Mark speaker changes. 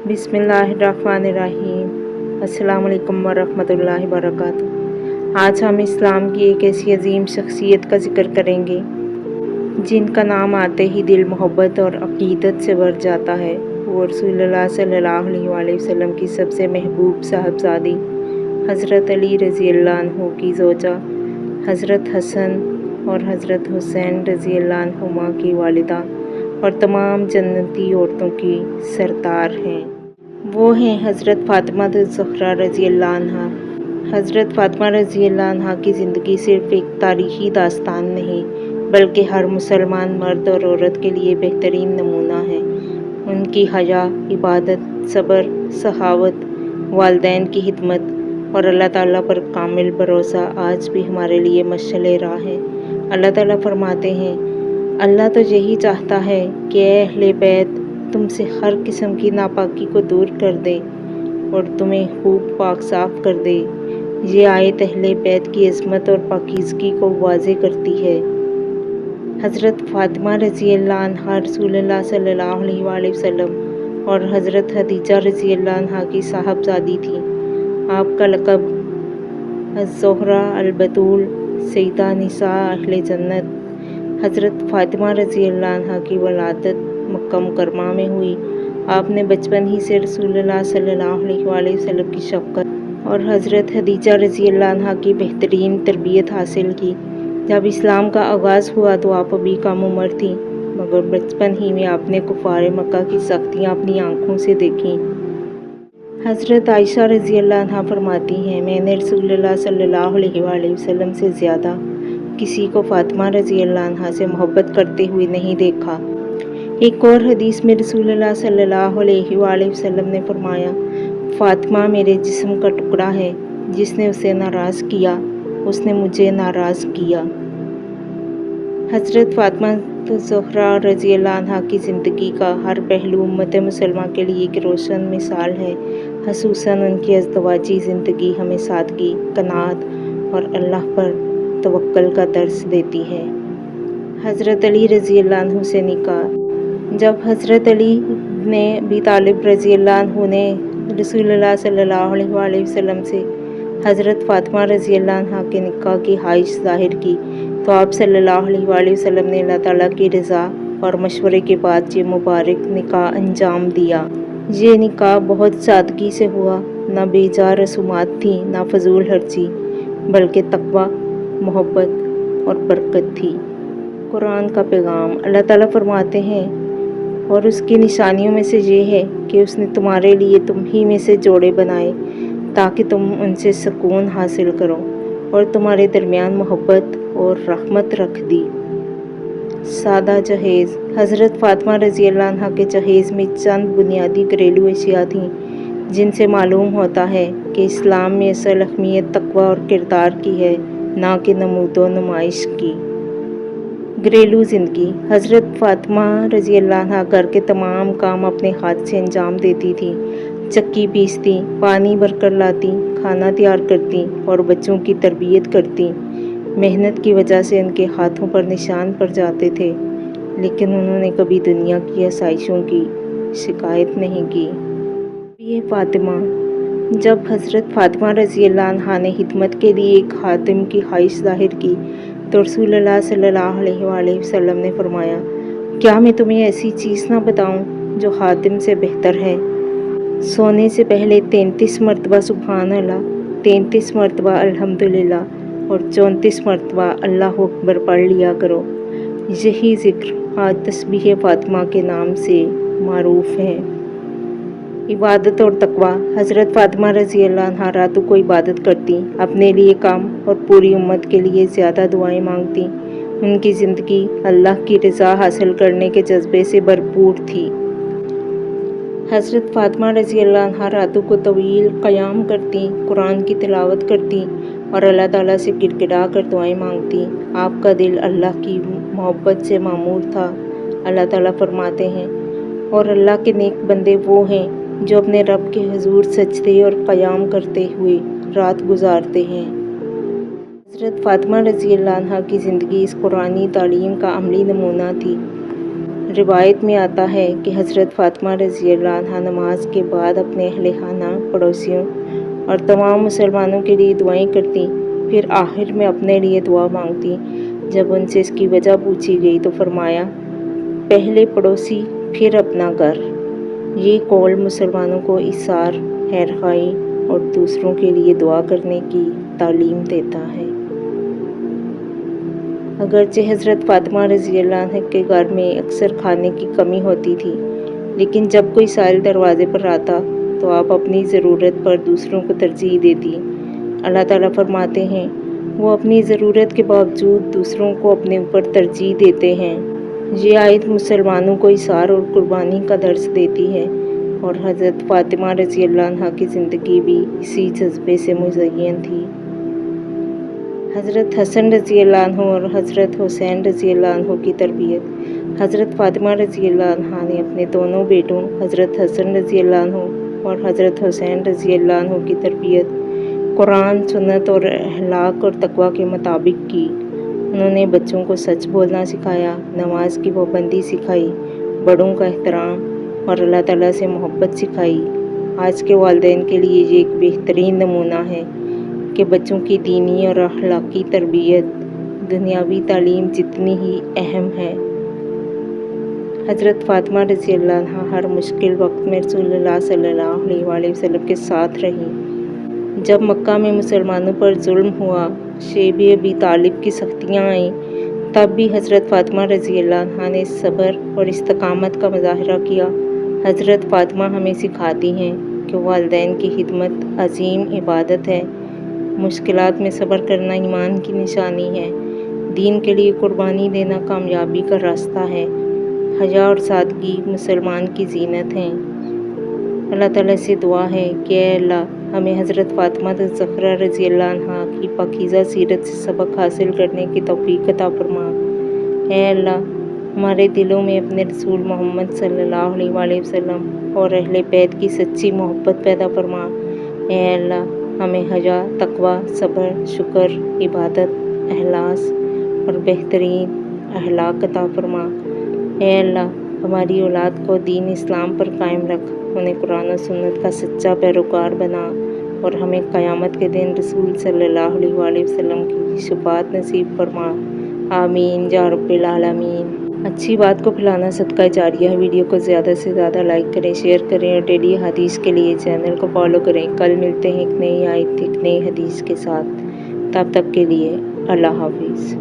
Speaker 1: بسم اللہ الرحمن الرحیم۔ السلام علیکم ورحمۃ اللہ وبرکاتہ۔ آج ہم اسلام کی ایک ایسی عظیم شخصیت کا ذکر کریں گے جن کا نام آتے ہی دل محبت اور عقیدت سے بھر جاتا ہے۔ وہ رسول اللہ صلی اللہ علیہ وآلہ وسلم کی سب سے محبوب صاحبزادی حضرت علی رضی اللہ عنہ کی زوجہ حضرت حسن اور حضرت حسین رضی اللہ عنہما کی والدہ اور تمام جنتی عورتوں کی سردار ہیں۔ وہ ہیں حضرت فاطمہ الزہرا رضی اللہ عنہا۔ حضرت فاطمہ رضی اللہ عنہا کی زندگی صرف ایک تاریخی داستان نہیں بلکہ ہر مسلمان مرد اور عورت کے لیے بہترین نمونہ ہے۔ ان کی حیا، عبادت، صبر، سخاوت، والدین کی خدمت اور اللہ تعالیٰ پر کامل بھروسہ آج بھی ہمارے لیے مشعل راہ ہے۔ اللہ تعالیٰ فرماتے ہیں، اللہ تو یہی چاہتا ہے کہ اے اہل بیت تم سے ہر قسم کی ناپاکی کو دور کر دے اور تمہیں خوب پاک صاف کر دے۔ یہ آیت اہل بیت کی عظمت اور پاکیزگی کو واضح کرتی ہے۔ حضرت فاطمہ رضی اللہ عنہا رسول اللہ صلی اللہ علیہ وآلہ وسلم اور حضرت خدیجہ رضی اللہ عنہا کی صاحبزادی تھی۔ آپ کا لقب الزہرا، البتول، سیدہ نساء اہل جنت۔ حضرت فاطمہ رضی اللہ عنہا کی ولادت مکہ مکرمہ میں ہوئی۔ آپ نے بچپن ہی سے رسول اللہ صلی اللہ علیہ وآلہ وسلم کی شفقت اور حضرت خدیجہ رضی اللہ عنہا کی بہترین تربیت حاصل کی۔ جب اسلام کا آغاز ہوا تو آپ ابھی کم عمر تھیں، مگر بچپن ہی میں آپ نے کفار مکہ کی سختیاں اپنی آنکھوں سے دیکھیں۔ حضرت عائشہ رضی اللہ عنہا فرماتی ہیں، میں نے رسول اللہ صلی اللہ علیہ وآلہ وسلم سے زیادہ کسی کو فاطمہ رضی اللہ عنہا سے محبت کرتے ہوئے نہیں دیکھا۔ ایک اور حدیث میں رسول اللہ صلی اللہ علیہ وآلہ وسلم نے فرمایا، فاطمہ میرے جسم کا ٹکڑا ہے، جس نے اسے ناراض کیا اس نے مجھے ناراض کیا۔ حضرت فاطمہ الزہرا رضی اللہ عنہا کی زندگی کا ہر پہلو امت مسلمہ کے لیے ایک روشن مثال ہے۔ خصوصاً ان کی ازدواجی زندگی ہمیں سادگی، قناعت اور اللہ پر توکل کا درس دیتی ہے۔ حضرت علی رضی اللہ عنہ سے نکاح۔ جب حضرت علی بن ابی طالب رضی اللہ عنہ نے رسول اللہ صلی اللہ علیہ وآلہ وسلم سے حضرت فاطمہ رضی اللہ عنہا کے نکاح کی خواہش ظاہر کی تو آپ صلی اللہ علیہ وآلہ وسلم نے اللہ تعالیٰ کی رضا اور مشورے کے بعد یہ مبارک نکاح انجام دیا۔ یہ نکاح بہت سادگی سے ہوا، نہ بے جا رسومات تھیں، نہ فضول خرچی، بلکہ تقویٰ، محبت اور برکت تھی۔ قرآن کا پیغام۔ اللہ تعالیٰ فرماتے ہیں، اور اس کی نشانیوں میں سے یہ ہے کہ اس نے تمہارے لیے تم ہی میں سے جوڑے بنائے تاکہ تم ان سے سکون حاصل کرو اور تمہارے درمیان محبت اور رحمت رکھ دی۔ سادہ جہیز۔ حضرت فاطمہ رضی اللہ عنہا کے جہیز میں چند بنیادی گھریلو اشیاء تھیں جن سے معلوم ہوتا ہے کہ اسلام میں اصل اہمیت تقویٰ اور کردار کی ہے، نہ کہ نمود و نمائش کی۔ گھریلو زندگی۔ حضرت فاطمہ رضی اللہ عنہا گھر کے تمام کام اپنے ہاتھ سے انجام دیتی تھیں۔ چکی پیستی، پانی بھر کر لاتی، کھانا تیار کرتی اور بچوں کی تربیت کرتی۔ محنت کی وجہ سے ان کے ہاتھوں پر نشان پڑ جاتے تھے، لیکن انہوں نے کبھی دنیا کی آسائشوں کی شکایت نہیں کی۔ یہ فاطمہ۔ جب حضرت فاطمہ رضی اللہ عنہا نے خدمت کے لیے ایک خادم کی خواہش ظاہر کی تو رسول اللہ صلی اللہ علیہ وآلہ وسلم نے فرمایا، کیا میں تمہیں ایسی چیز نہ بتاؤں جو خادم سے بہتر ہے؟ سونے سے پہلے 33 مرتبہ سبحان اللہ، 33 مرتبہ الحمدللہ اور 34 مرتبہ اللہ اکبر پڑھ لیا کرو۔ یہی ذکر آج تسبیح فاطمہ کے نام سے معروف ہے۔ عبادت اور تقویٰ۔ حضرت فاطمہ رضی اللہ عنہا راتوں کو عبادت کرتی، اپنے لیے کم اور پوری امت کے لیے زیادہ دعائیں مانگتی۔ ان کی زندگی اللہ کی رضا حاصل کرنے کے جذبے سے بھرپور تھی۔ حضرت فاطمہ رضی اللہ عنہا راتوں کو طویل قیام کرتی، قرآن کی تلاوت کرتی اور اللہ تعالیٰ سے گڑ گڑا کر دعائیں مانگتی۔ آپ کا دل اللہ کی محبت سے معمور تھا۔ اللہ تعالیٰ فرماتے ہیں، اور اللہ کے نیک بندے وہ ہیں جو اپنے رب کے حضور سجدے اور قیام کرتے ہوئے رات گزارتے ہیں۔ حضرت فاطمہ رضی اللہ عنہا کی زندگی اس قرآنی تعلیم کا عملی نمونہ تھی۔ روایت میں آتا ہے کہ حضرت فاطمہ رضی اللہ عنہا نماز کے بعد اپنے اہل خانہ، پڑوسیوں اور تمام مسلمانوں کے لیے دعائیں کرتی، پھر آخر میں اپنے لیے دعا مانگتی۔ جب ان سے اس کی وجہ پوچھی گئی تو فرمایا، پہلے پڑوسی پھر اپنا گھر۔ یہ قول مسلمانوں کو ایثار، خیرخواہی اور دوسروں کے لیے دعا کرنے کی تعلیم دیتا ہے۔ اگرچہ حضرت فاطمہ رضی اللہ عنہا کے گھر میں اکثر کھانے کی کمی ہوتی تھی، لیکن جب کوئی سائل دروازے پر آتا تو آپ اپنی ضرورت پر دوسروں کو ترجیح دیتی۔ اللہ تعالیٰ فرماتے ہیں، وہ اپنی ضرورت کے باوجود دوسروں کو اپنے اوپر ترجیح دیتے ہیں۔ یہ آیت مسلمانوں کو ایثار اور قربانی کا درس دیتی ہے، اور حضرت فاطمہ رضی اللہ عنہا کی زندگی بھی اسی جذبے سے مزین تھی۔ حضرت حسن رضی اللہ عنہ اور حضرت حسین رضی اللہ عنہ کی تربیت۔ حضرت فاطمہ رضی اللہ عنہا نے اپنے دونوں بیٹوں حضرت حسن رضی اللہ عنہ اور حضرت حسین رضی اللہ عنہ کی تربیت قرآن، سنت اور اخلاق اور تقویٰ کے مطابق کی۔ انہوں نے بچوں کو سچ بولنا سکھایا، نماز کی پابندی سکھائی، بڑوں کا احترام اور اللہ تعالیٰ سے محبت سکھائی۔ آج کے والدین کے لیے یہ ایک بہترین نمونہ ہے کہ بچوں کی دینی اور اخلاقی تربیت دنیاوی تعلیم جتنی ہی اہم ہے۔ حضرت فاطمہ رضی اللہ عنہا ہر مشکل وقت میں رسول اللہ صلی اللہ علیہ وآلہ وسلم کے ساتھ رہیں۔ جب مکہ میں مسلمانوں پر ظلم ہوا، شیب ابی طالب کی سختیاں آئیں، تب بھی حضرت فاطمہ رضی اللہ عنہا نے صبر اور استقامت کا مظاہرہ کیا۔ حضرت فاطمہ ہمیں سکھاتی ہیں کہ والدین کی خدمت عظیم عبادت ہے۔ مشکلات میں صبر کرنا ایمان کی نشانی ہے۔ دین کے لیے قربانی دینا کامیابی کا راستہ ہے۔ حیا اور سادگی مسلمان کی زینت ہیں۔ اللہ تعالیٰ سے دعا ہے کہ اے اللہ، ہمیں حضرت فاطمہ الزہرا رضی اللہ عنہا کی پاکیزہ سیرت سے سبق حاصل کرنے کی توفیق عطا فرما۔ اے اللہ، ہمارے دلوں میں اپنے رسول محمد صلی اللہ علیہ وآلہ وسلم اور اہل بیت کی سچی محبت پیدا فرما۔ اے اللہ، ہمیں حیا، تقویٰ، صبر، شکر، عبادت، اخلاص اور بہترین اخلاق عطا فرما۔ اے اللہ، ہماری اولاد کو دین اسلام پر قائم رکھ، انہیں قرآن و سنت کا سچا پیروکار بنا، اور ہمیں قیامت کے دن رسول صلی اللہ علیہ وآلہ وسلم کی شفاعت نصیب فرما۔ آمین یا رب العالمین۔ اچھی بات کو پھیلانا صدقہ جاریہ ہے۔ ویڈیو کو زیادہ سے زیادہ لائک کریں، شیئر کریں اور ڈیلی حدیث کے لیے چینل کو فالو کریں۔ کل ملتے ہیں ایک نئی آیت، ایک نئی حدیث کے ساتھ۔ تب تک کے لیے اللہ حافظ۔